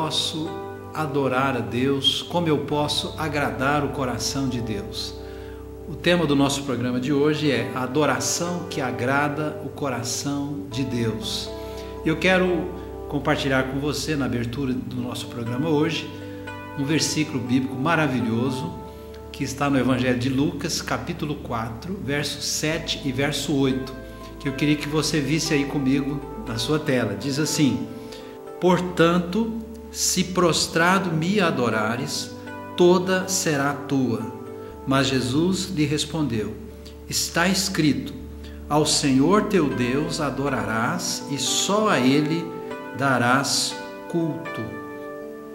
posso adorar a Deus, como eu posso agradar o coração de Deus. O tema do nosso programa de hoje é a adoração que agrada o coração de Deus. Eu quero compartilhar com você, na abertura do nosso programa hoje, um versículo bíblico maravilhoso que está no Evangelho de Lucas, capítulo 4, verso 7 e verso 8, que eu queria que você visse aí comigo na sua tela. Diz assim: portanto, se prostrado me adorares, toda será tua. Mas Jesus lhe respondeu: está escrito, ao Senhor teu Deus adorarás e só a Ele darás culto.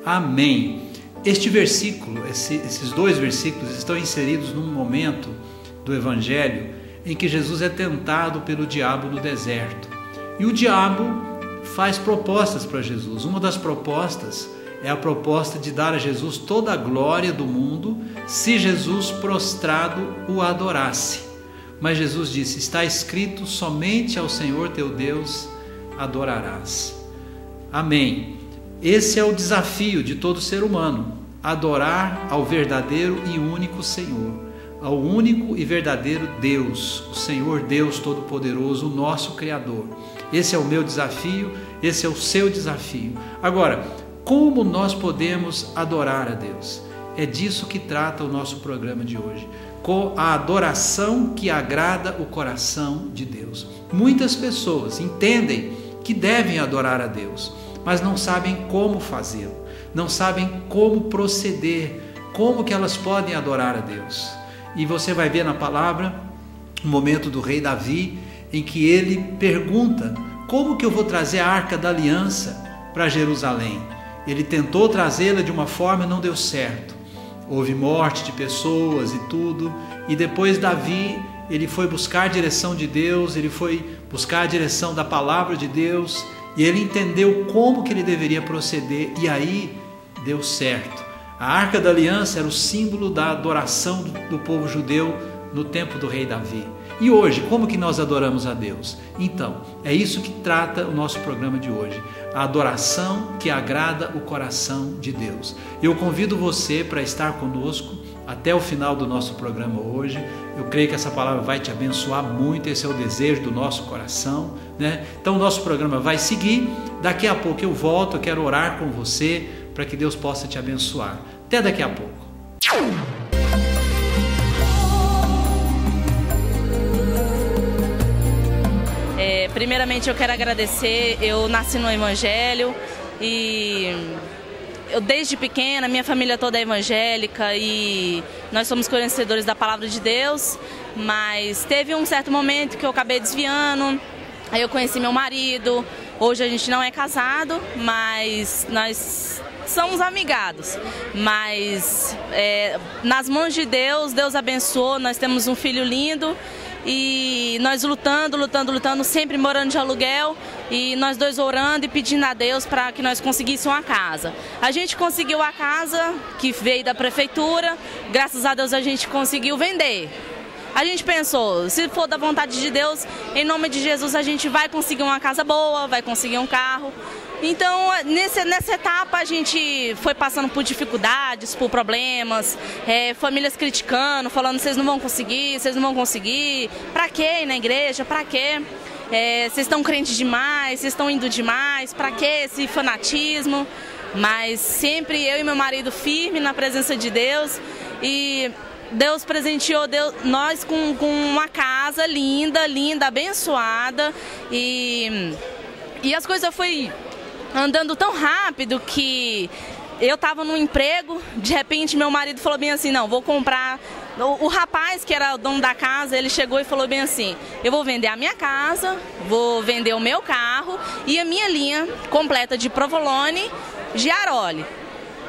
Amém. Este versículo, esses dois versículos estão inseridos num momento do Evangelho em que Jesus é tentado pelo diabo no deserto. E o diabo faz propostas para Jesus. Uma das propostas é a proposta de dar a Jesus toda a glória do mundo se Jesus prostrado o adorasse. Mas Jesus disse: está escrito, somente ao Senhor teu Deus adorarás. Amém. Esse é o desafio de todo ser humano: adorar ao verdadeiro e único Senhor, ao único e verdadeiro Deus, o Senhor Deus Todo-Poderoso, o nosso Criador. Esse é o meu desafio, esse é o seu desafio. Agora, como nós podemos adorar a Deus? É disso que trata o nosso programa de hoje, com a adoração que agrada o coração de Deus. Muitas pessoas entendem que devem adorar a Deus, mas não sabem como fazê-lo, não sabem como proceder, como que elas podem adorar a Deus. E você vai ver na palavra o momento do rei Davi, em que ele pergunta: como que eu vou trazer a Arca da Aliança para Jerusalém? Ele tentou trazê-la de uma forma e não deu certo. Houve morte de pessoas e tudo. E depois Davi, ele foi buscar a direção de Deus, ele foi buscar a direção da palavra de Deus, e ele entendeu como que ele deveria proceder, e aí deu certo. A Arca da Aliança era o símbolo da adoração do povo judeu no tempo do rei Davi. E hoje, como que nós adoramos a Deus? Então, é isso que trata o nosso programa de hoje, a adoração que agrada o coração de Deus. Eu convido você para estar conosco até o final do nosso programa hoje. Eu creio que essa palavra vai te abençoar muito, esse é o desejo do nosso coração, né? Então o nosso programa vai seguir, daqui a pouco eu volto, eu quero orar com você para que Deus possa te abençoar. Até daqui a pouco. Primeiramente eu quero agradecer. Eu nasci no Evangelho e eu desde pequena, minha família toda é evangélica e nós somos conhecedores da palavra de Deus, mas teve um certo momento que eu acabei desviando. Aí eu conheci meu marido. Hoje a gente não é casado, mas nós somos amigados. Mas nas mãos de Deus, Deus abençoou, nós temos um filho lindo. E nós lutando, sempre morando de aluguel, e nós dois orando e pedindo a Deus para que nós conseguíssemos uma casa. A gente conseguiu a casa que veio da prefeitura, graças a Deus a gente conseguiu vender. A gente pensou, se for da vontade de Deus, em nome de Jesus a gente vai conseguir uma casa boa, vai conseguir um carro. Então, nessa etapa a gente foi passando por dificuldades, por problemas, famílias criticando, falando: vocês não vão conseguir, pra quê ir na igreja, pra quê? Vocês estão crentes demais, vocês estão indo demais, pra quê esse fanatismo? Mas sempre eu e meu marido firme na presença de Deus, e Deus presenteou nós com uma casa linda, abençoada, e as coisas foi andando tão rápido que eu estava num emprego, de repente meu marido falou bem assim: não, vou comprar. O rapaz que era o dono da casa, ele chegou e falou bem assim: eu vou vender a minha casa, vou vender o meu carro e a minha linha completa de provolone, Giaroli.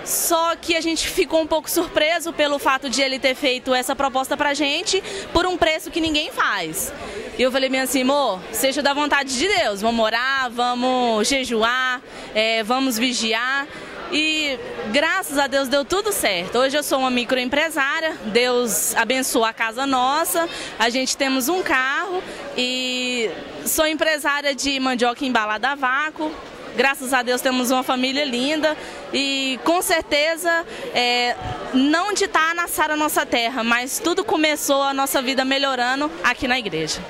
Só que a gente ficou um pouco surpreso pelo fato de ele ter feito essa proposta pra gente por um preço que ninguém faz. E eu falei bem assim: amor, seja da vontade de Deus, vamos orar, vamos jejuar, vamos vigiar. E graças a Deus deu tudo certo. Hoje eu sou uma microempresária, Deus abençoa a casa nossa, a gente temos um carro e sou empresária de mandioca embalada a vácuo. graças a Deus temos uma família linda e com certeza não de estar na Sara Nossa Terra, mas tudo começou a nossa vida melhorando aqui na igreja.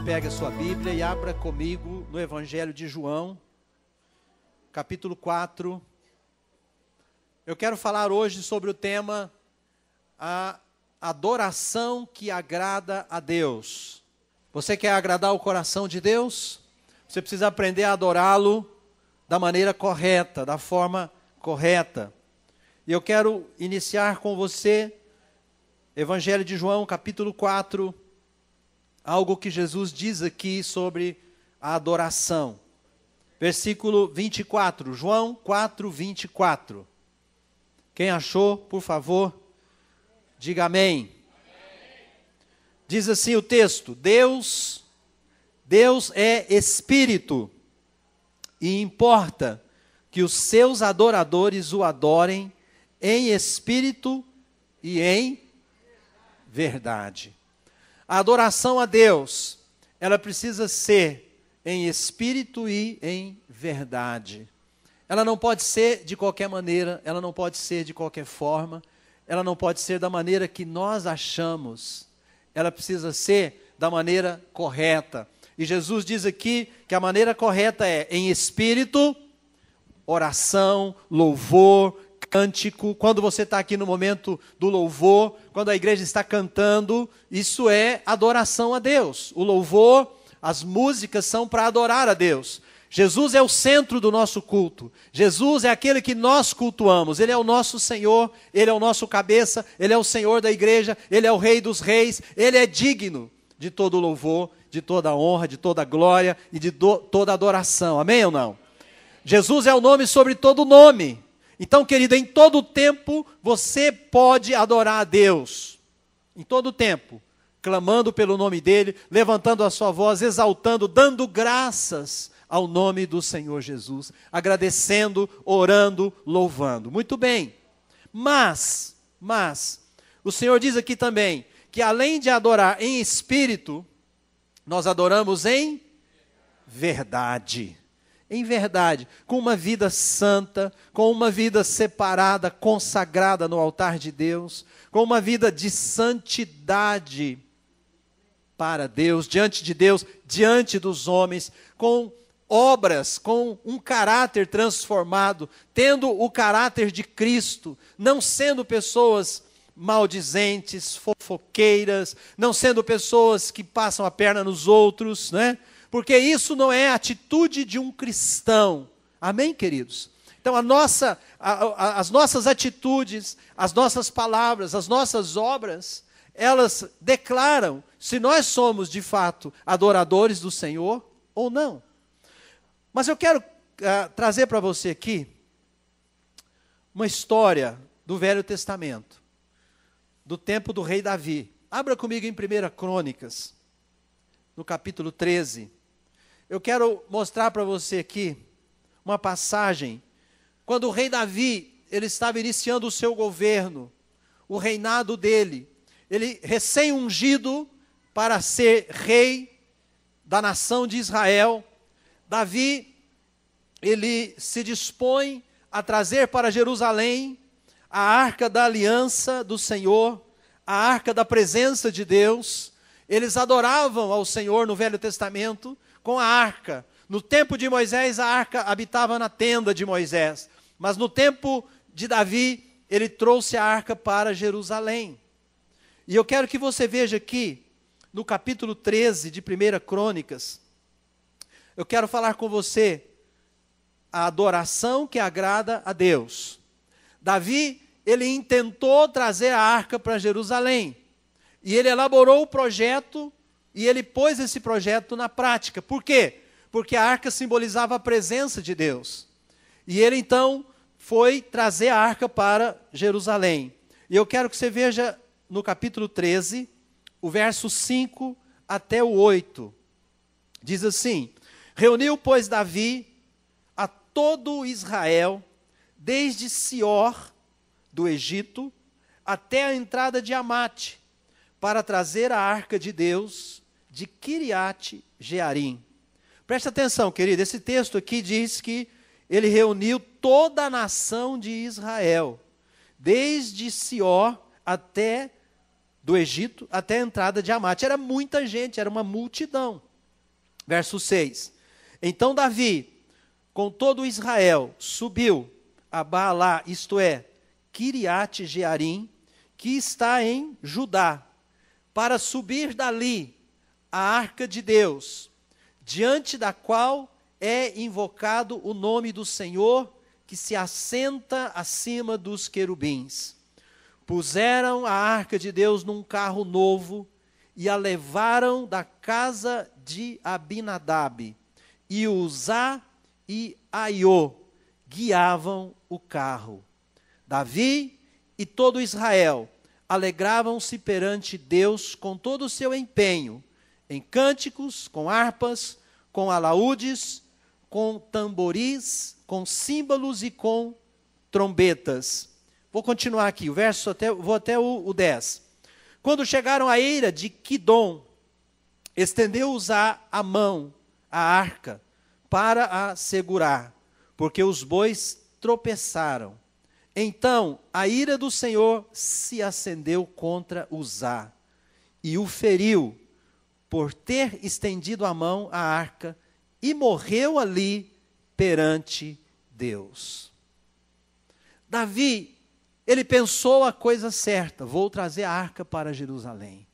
Pegue a sua Bíblia e abra comigo no Evangelho de João, capítulo 4. Eu quero falar hoje sobre o tema a adoração que agrada a Deus. Você quer agradar o coração de Deus? Você precisa aprender a adorá-lo da maneira correta, da forma correta. E eu quero iniciar com você, Evangelho de João, capítulo 4, algo que Jesus diz aqui sobre a adoração. Versículo 24, João 4, 24. Quem achou, por favor, diga amém. Diz assim o texto: Deus é Espírito, e importa que os seus adoradores o adorem em espírito e em verdade. A adoração a Deus, ela precisa ser em espírito e em verdade. Ela não pode ser de qualquer maneira, ela não pode ser de qualquer forma, ela não pode ser da maneira que nós achamos. Ela precisa ser da maneira correta. E Jesus diz aqui que a maneira correta é em espírito, oração, louvor, cântico. Quando você está aqui no momento do louvor, quando a igreja está cantando, isso é adoração a Deus. O louvor, as músicas são para adorar a Deus. Jesus é o centro do nosso culto. Jesus é aquele que nós cultuamos. Ele é o nosso Senhor, Ele é o nosso cabeça, Ele é o Senhor da igreja, Ele é o Rei dos reis. Ele é digno de todo louvor, de toda honra, de toda glória e de toda adoração. Amém ou não? Jesus é o nome sobre todo nome. Então, querido, em todo tempo você pode adorar a Deus. Em todo tempo, clamando pelo nome dEle, levantando a sua voz, exaltando, dando graças ao nome do Senhor Jesus, agradecendo, orando, louvando. Muito bem. Mas, o Senhor diz aqui também, que além de adorar em espírito, nós adoramos em verdade. Em verdade, com uma vida santa, com uma vida separada, consagrada no altar de Deus, com uma vida de santidade para Deus, diante dos homens, com obras, com um caráter transformado, tendo o caráter de Cristo, não sendo pessoas maldizentes, fofoqueiras, não sendo pessoas que passam a perna nos outros, né? Porque isso não é a atitude de um cristão. Amém, queridos? Então as nossas atitudes, as nossas palavras, as nossas obras, elas declaram se nós somos de fato adoradores do Senhor ou não. Mas eu quero trazer para você aqui uma história do Velho Testamento, do tempo do rei Davi. Abra comigo em 1 Crônicas, no capítulo 13. Eu quero mostrar para você aqui uma passagem, quando o rei Davi, ele estava iniciando o seu governo, o reinado dele, ele recém-ungido para ser rei da nação de Israel. Davi, ele se dispõe a trazer para Jerusalém a arca da aliança do Senhor, a arca da presença de Deus. Eles adoravam ao Senhor no Velho Testamento com a arca. No tempo de Moisés, a arca habitava na tenda de Moisés. Mas no tempo de Davi, ele trouxe a arca para Jerusalém. E eu quero que você veja aqui, no capítulo 13 de 1 Crônicas, eu quero falar com você a adoração que agrada a Deus. Davi, ele intentou trazer a arca para Jerusalém. E ele elaborou o projeto e ele pôs esse projeto na prática. Por quê? Porque a arca simbolizava a presença de Deus. E ele então foi trazer a arca para Jerusalém. E eu quero que você veja no capítulo 13, o verso 5 até o 8. Diz assim: reuniu, pois, Davi a todo Israel, desde Sior, do Egito, até a entrada de Amate, para trazer a arca de Deus de Kiriat Jearim. Presta atenção, querido, esse texto aqui diz que ele reuniu toda a nação de Israel, desde Sió até do Egito, até a entrada de Amate. Era muita gente, era uma multidão. Verso 6. Então Davi, com todo Israel, subiu a Baalá, isto é, Kiriat Jearim, que está em Judá, para subir dali a arca de Deus, diante da qual é invocado o nome do Senhor, que se assenta acima dos querubins. Puseram a arca de Deus num carro novo e a levaram da casa de Abinadab, e Uzá e Aiô guiavam o carro. Davi e todo Israel alegravam-se perante Deus com todo o seu empenho, em cânticos, com harpas, com alaúdes, com tamboris, com símbolos e com trombetas. Vou continuar aqui, vou até o 10. Quando chegaram à eira de Quidom, estendeu Uzá a mão, a arca, para a segurar, porque os bois tropeçaram. Então a ira do Senhor se acendeu contra Uzá, e o feriu, por ter estendido a mão à arca, e morreu ali perante Deus. Davi, ele pensou a coisa certa, vou trazer a arca para Jerusalém.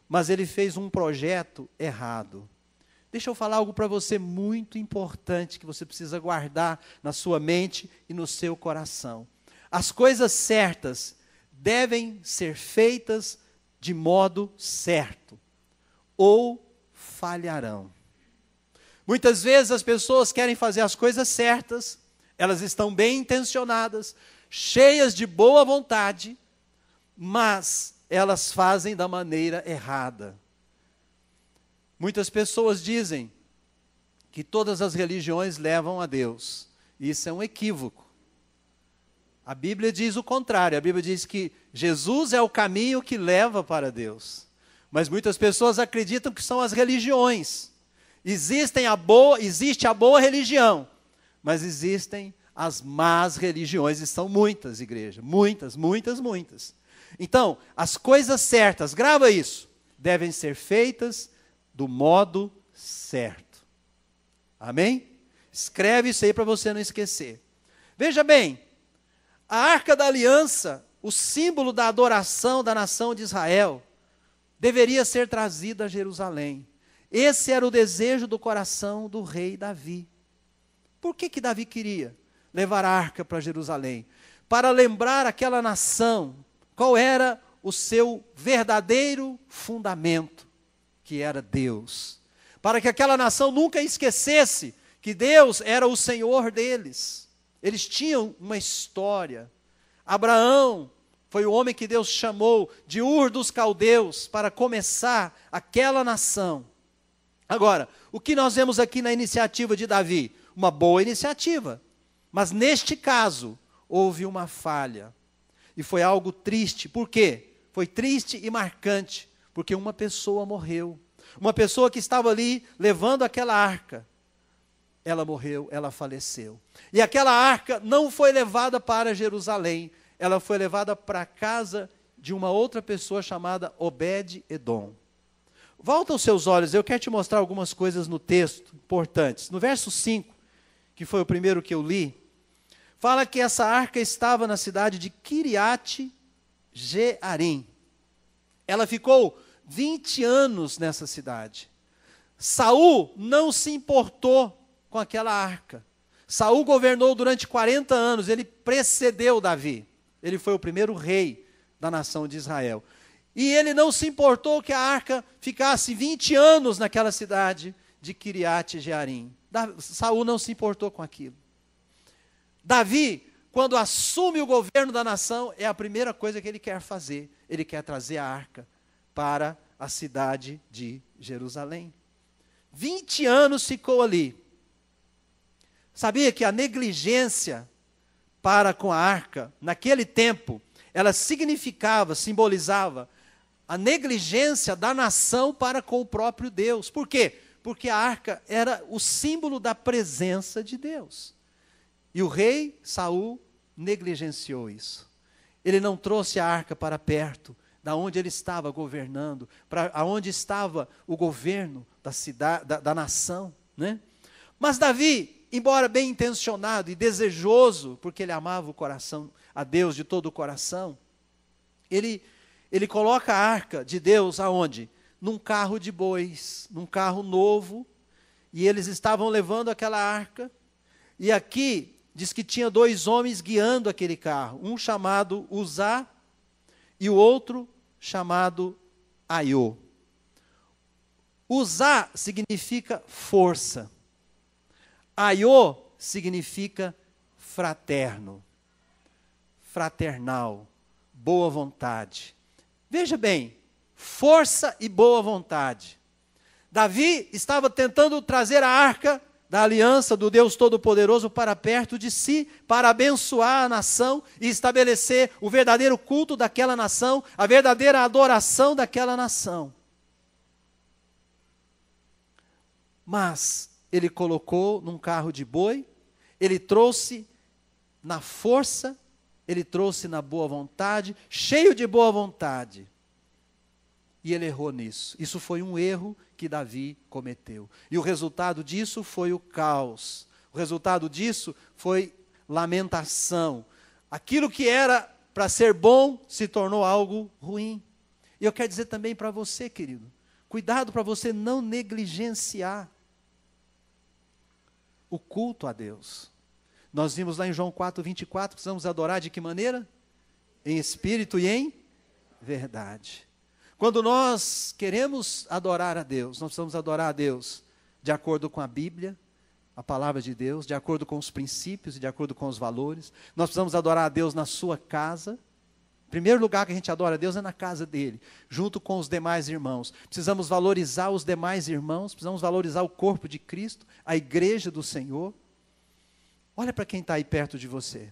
Mas ele fez um projeto errado. Deixa eu falar algo para você muito importante, que você precisa guardar na sua mente e no seu coração. As coisas certas devem ser feitas de modo certo, ou falharão. Muitas vezes as pessoas querem fazer as coisas certas, elas estão bem intencionadas, cheias de boa vontade, mas elas fazem da maneira errada. Muitas pessoas dizem que todas as religiões levam a Deus. Isso é um equívoco. A Bíblia diz o contrário. A Bíblia diz que Jesus é o caminho que leva para Deus. Mas muitas pessoas acreditam que são as religiões. Existe a boa religião, mas existem as más religiões, e são muitas, igreja. Muitas, muitas, muitas. Então, as coisas certas, grava isso, devem ser feitas do modo certo. Amém? Escreve isso aí para você não esquecer. Veja bem, a Arca da Aliança, o símbolo da adoração da nação de Israel, deveria ser trazida a Jerusalém. Esse era o desejo do coração do rei Davi. Por que Davi queria levar a arca para Jerusalém? Para lembrar aquela nação qual era o seu verdadeiro fundamento, que era Deus. Para que aquela nação nunca esquecesse que Deus era o Senhor deles. Eles tinham uma história. Abraão foi o homem que Deus chamou de Ur dos Caldeus para começar aquela nação. Agora, o que nós vemos aqui na iniciativa de Davi? Uma boa iniciativa. Mas neste caso, houve uma falha. E foi algo triste. Por quê? Foi triste e marcante, porque uma pessoa morreu. Uma pessoa que estava ali levando aquela arca. Ela morreu, ela faleceu. E aquela arca não foi levada para Jerusalém. Ela foi levada para a casa de uma outra pessoa chamada Obed-Edom. Volta os seus olhos, eu quero te mostrar algumas coisas no texto importantes. No verso 5, que foi o primeiro que eu li, fala que essa arca estava na cidade de Kiriat Jearim. Ela ficou 20 anos nessa cidade. Saul não se importou com aquela arca. Saul governou durante 40 anos, ele precedeu Davi. Ele foi o primeiro rei da nação de Israel. E ele não se importou que a arca ficasse 20 anos naquela cidade de Kiriat Jearim. Saul não se importou com aquilo. Davi, quando assume o governo da nação, é a primeira coisa que ele quer fazer. Ele quer trazer a arca para a cidade de Jerusalém. 20 anos ficou ali. Sabia que a negligência para com a arca, naquele tempo, ela significava, simbolizava a negligência da nação para com o próprio Deus. Por quê? Porque a arca era o símbolo da presença de Deus. E o rei Saul negligenciou isso. Ele não trouxe a arca para perto da onde ele estava governando, para aonde estava o governo da cidade, da nação, né? Mas Davi, embora bem intencionado e desejoso, porque ele amava o coração a Deus de todo o coração, ele coloca a arca de Deus aonde? Num carro de bois, num carro novo, e eles estavam levando aquela arca, e aqui diz que tinha 2 homens guiando aquele carro, um chamado Uzá e o outro chamado Aiô. Uzá significa força, Aiô significa fraterno, fraternal, boa vontade. Veja bem, força e boa vontade. Davi estava tentando trazer a arca da aliança do Deus Todo-Poderoso para perto de si, para abençoar a nação e estabelecer o verdadeiro culto daquela nação, a verdadeira adoração daquela nação. Mas ele colocou num carro de boi, ele trouxe na força, ele trouxe na boa vontade, cheio de boa vontade. E ele errou nisso. Isso foi um erro que Davi cometeu. E o resultado disso foi o caos. O resultado disso foi lamentação. Aquilo que era para ser bom se tornou algo ruim. E eu quero dizer também para você, querido, cuidado para você não negligenciar o culto a Deus. Nós vimos lá em João 4:24, precisamos adorar de que maneira? Em espírito e em verdade. Quando nós queremos adorar a Deus, nós precisamos adorar a Deus de acordo com a Bíblia, a palavra de Deus, de acordo com os princípios e de acordo com os valores. Nós precisamos adorar a Deus na sua casa. O primeiro lugar que a gente adora a Deus é na casa dele, junto com os demais irmãos. Precisamos valorizar os demais irmãos, precisamos valorizar o corpo de Cristo, a igreja do Senhor. Olha para quem está aí perto de você.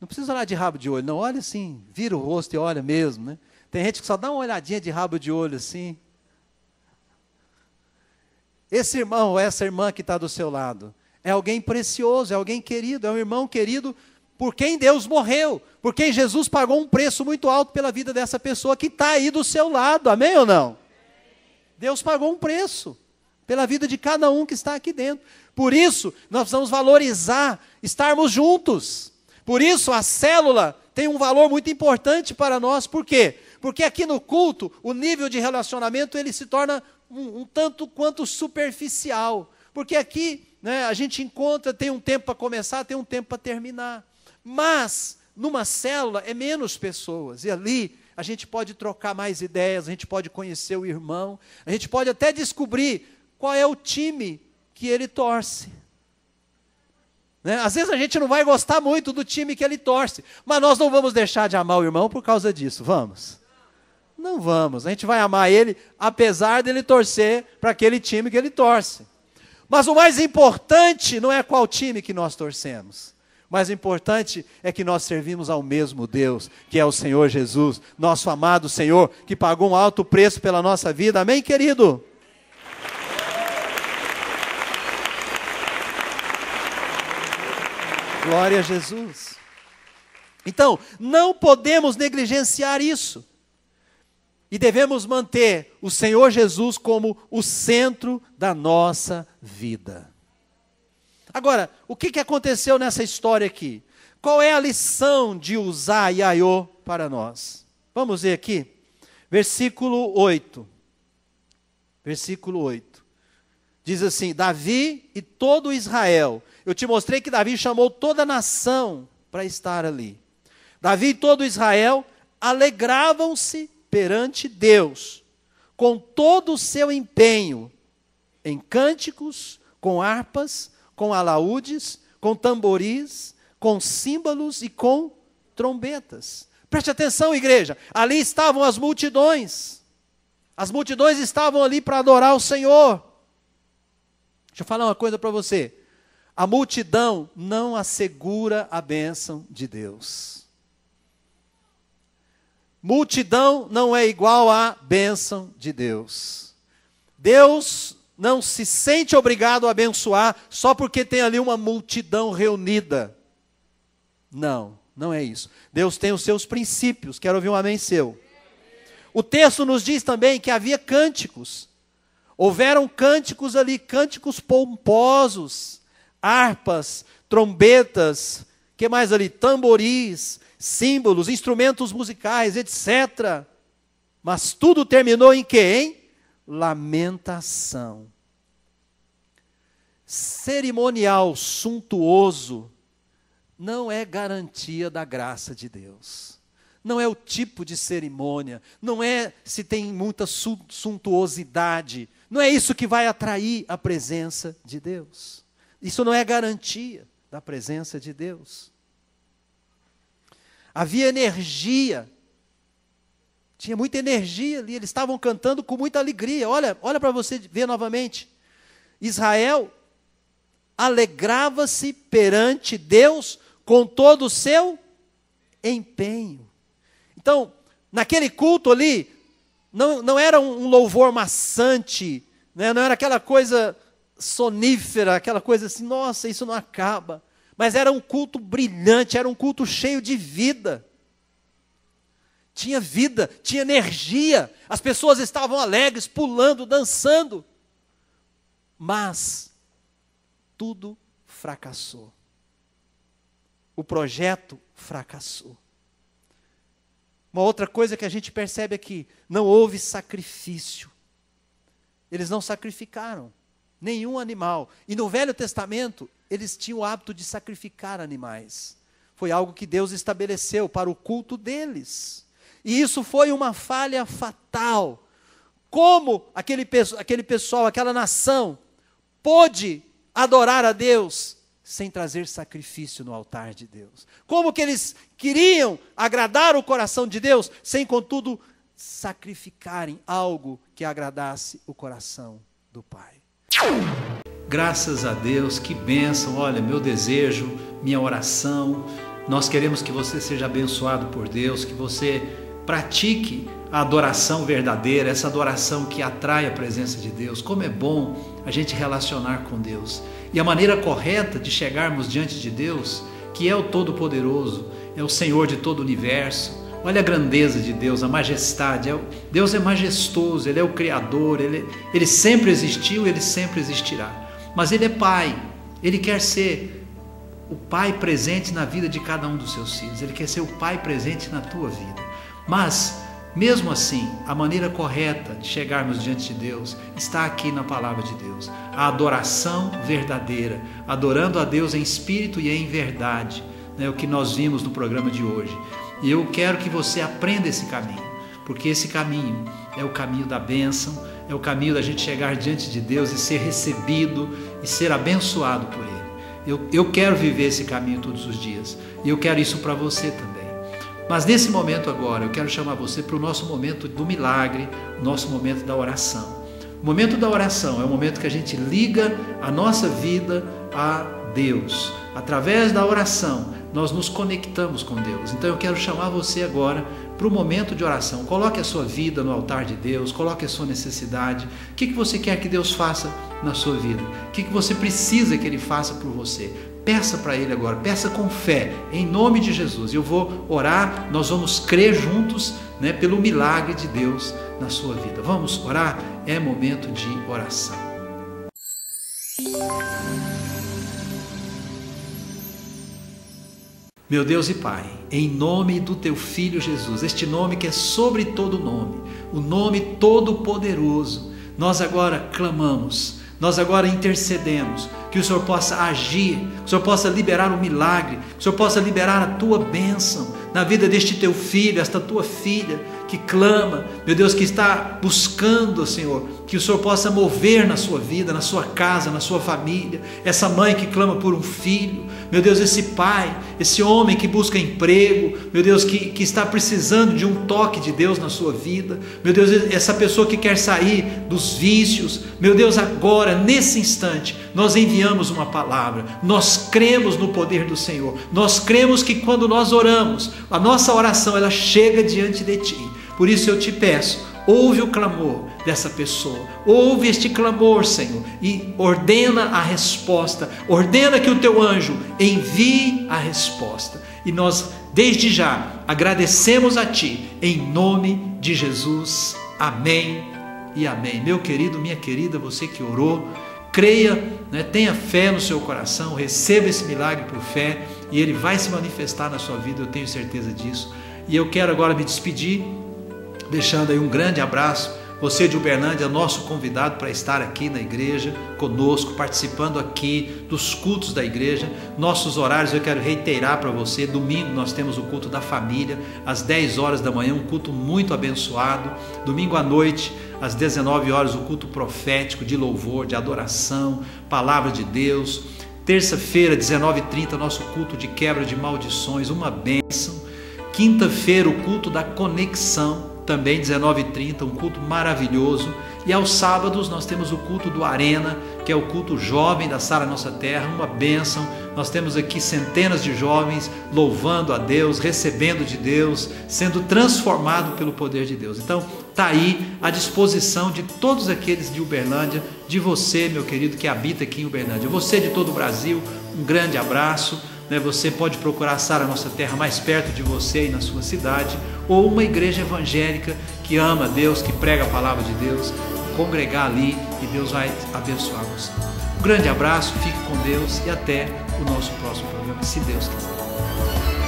Não precisa olhar de rabo de olho, não. Olha assim, vira o rosto e olha mesmo, né? Tem gente que só dá uma olhadinha de rabo de olho assim. Esse irmão ou essa irmã que está do seu lado é alguém precioso, é alguém querido, é um irmão querido por quem Deus morreu, por quem Jesus pagou um preço muito alto pela vida dessa pessoa que está aí do seu lado, amém ou não? Deus pagou um preço pela vida de cada um que está aqui dentro. Por isso, nós precisamos valorizar, estarmos juntos. Por isso, a célula tem um valor muito importante para nós. Por quê? Porque aqui no culto, o nível de relacionamento ele se torna um tanto quanto superficial. Porque aqui, né, a gente encontra, tem um tempo para começar, tem um tempo para terminar. Mas, numa célula, é menos pessoas. E ali, a gente pode trocar mais ideias, a gente pode conhecer o irmão, a gente pode até descobrir qual é o time que ele torce. Né? Às vezes a gente não vai gostar muito do time que ele torce, mas nós não vamos deixar de amar o irmão por causa disso, vamos? Não vamos, a gente vai amar ele, apesar dele torcer para aquele time que ele torce. Mas o mais importante não é qual time que nós torcemos. O mais importante é que nós servimos ao mesmo Deus, que é o Senhor Jesus, nosso amado Senhor, que pagou um alto preço pela nossa vida. Amém, querido? Glória a Jesus. Então, não podemos negligenciar isso. E devemos manter o Senhor Jesus como o centro da nossa vida. Agora, o que aconteceu nessa história aqui? Qual é a lição de Uzá e Aiô para nós? Vamos ver aqui. Versículo 8. Versículo 8. Diz assim: Davi e todo Israel. Eu te mostrei que Davi chamou toda a nação para estar ali. Davi e todo Israel alegravam-se perante Deus, com todo o seu empenho, em cânticos, com harpas, com alaúdes, com tamboris, com símbolos e com trombetas. Preste atenção, igreja, ali estavam as multidões estavam ali para adorar o Senhor. Deixa eu falar uma coisa para você, a multidão não assegura a bênção de Deus. multidão não é igual à bênção de Deus. Deus não se sente obrigado a abençoar só porque tem ali uma multidão reunida. Não, não é isso. Deus tem os seus princípios. Quero ouvir um amém seu. O texto nos diz também que havia cânticos. Houveram cânticos ali, cânticos pomposos, harpas, trombetas, que mais ali? Tamboris, símbolos, instrumentos musicais, etc. Mas tudo terminou em quê, hein? Lamentação. Cerimonial suntuoso não é garantia da graça de Deus. Não é o tipo de cerimônia, não é se tem muita suntuosidade, não é isso que vai atrair a presença de Deus. Isso não é garantia da presença de Deus. Havia energia, tinha muita energia ali, eles estavam cantando com muita alegria. Olha para você ver novamente. Israel alegrava-se perante Deus com todo o seu empenho. Então, naquele culto ali, não era um louvor maçante, né? Não era aquela coisa sonífera, aquela coisa assim, nossa, isso não acaba. Mas era um culto brilhante, era um culto cheio de vida. Tinha vida, tinha energia, as pessoas estavam alegres, pulando, dançando. Mas tudo fracassou. O projeto fracassou. Uma outra coisa que a gente percebe aqui, não houve sacrifício. Eles não sacrificaram nenhum animal. E no Velho Testamento, eles tinham o hábito de sacrificar animais. Foi algo que Deus estabeleceu para o culto deles. E isso foi uma falha fatal. Como aquele pessoal, aquela nação, pôde adorar a Deus sem trazer sacrifício no altar de Deus? Como que eles queriam agradar o coração de Deus, sem, contudo, sacrificarem algo que agradasse o coração do Pai? Graças a Deus, que bênção. Olha, meu desejo, minha oração, nós queremos que você seja abençoado por Deus, que você pratique a adoração verdadeira, essa adoração que atrai a presença de Deus. Como é bom a gente relacionar com Deus. E a maneira correta de chegarmos diante de Deus, que é o Todo-Poderoso, é o Senhor de todo o universo. Olha a grandeza de Deus, a majestade. Deus é majestoso, Ele é o Criador, Ele sempre existiu, Ele sempre existirá. Mas Ele é Pai, Ele quer ser o Pai presente na vida de cada um dos seus filhos. Ele quer ser o Pai presente na tua vida. Mas, mesmo assim, a maneira correta de chegarmos diante de Deus está aqui na palavra de Deus. A adoração verdadeira, adorando a Deus em espírito e em verdade, né, o que nós vimos no programa de hoje. E eu quero que você aprenda esse caminho, porque esse caminho é o caminho da bênção, é o caminho da gente chegar diante de Deus e ser recebido e ser abençoado por Ele. Eu quero viver esse caminho todos os dias, e eu quero isso para você também. Mas nesse momento agora, eu quero chamar você para o nosso momento do milagre, o nosso momento da oração. O momento da oração é o momento que a gente liga a nossa vida a Deus. Através da oração, nós nos conectamos com Deus. Então eu quero chamar você agora para o momento de oração. Coloque a sua vida no altar de Deus, coloque a sua necessidade. O que você quer que Deus faça na sua vida? O que você precisa que Ele faça por você? Peça para Ele agora, peça com fé, em nome de Jesus. Eu vou orar, nós vamos crer juntos, né, pelo milagre de Deus na sua vida. Vamos orar? É momento de oração. Meu Deus e Pai, em nome do Teu Filho Jesus, este nome que é sobre todo nome, o nome todo-poderoso, nós agora clamamos, nós agora intercedemos, que o Senhor possa agir, que o Senhor possa liberar um milagre, que o Senhor possa liberar a Tua bênção na vida deste Teu Filho, esta Tua filha que clama, meu Deus, que está buscando, Senhor, que o Senhor possa mover na sua vida, na sua casa, na sua família, essa mãe que clama por um filho, meu Deus, esse pai, esse homem que busca emprego, meu Deus, que está precisando de um toque de Deus na sua vida, meu Deus, essa pessoa que quer sair dos vícios, meu Deus, agora, nesse instante, nós enviamos uma palavra, nós cremos no poder do Senhor, nós cremos que quando nós oramos, a nossa oração, ela chega diante de Ti. Por isso eu te peço, ouve o clamor dessa pessoa, ouve este clamor, Senhor, e ordena a resposta, ordena que o teu anjo envie a resposta, e nós desde já agradecemos a Ti, em nome de Jesus, amém e amém. Meu querido, minha querida, você que orou, creia, né, tenha fé no seu coração, receba esse milagre por fé, e ele vai se manifestar na sua vida, eu tenho certeza disso. E eu quero agora me despedir, deixando aí um grande abraço. Você de Uberlândia é nosso convidado para estar aqui na igreja conosco, participando aqui dos cultos da igreja. Nossos horários eu quero reiterar para você. Domingo nós temos o culto da família às 10 horas da manhã, um culto muito abençoado. Domingo à noite às 19 horas o culto profético de louvor, de adoração, palavra de Deus. Terça-feira 19h30 nosso culto de quebra de maldições, uma bênção. Quinta-feira o culto da conexão, também 19h30, um culto maravilhoso. E aos sábados nós temos o culto do Arena, que é o culto jovem da Sara Nossa Terra, uma bênção. Nós temos aqui centenas de jovens louvando a Deus, recebendo de Deus, sendo transformado pelo poder de Deus. Então está aí à disposição de todos aqueles de Uberlândia, de você, meu querido, que habita aqui em Uberlândia, você de todo o Brasil, um grande abraço. Você pode procurar a Sara Nossa Terra mais perto de você e na sua cidade, ou uma igreja evangélica que ama a Deus, que prega a palavra de Deus, congregar ali e Deus vai abençoar você. Um grande abraço, fique com Deus e até o nosso próximo programa, se Deus quiser.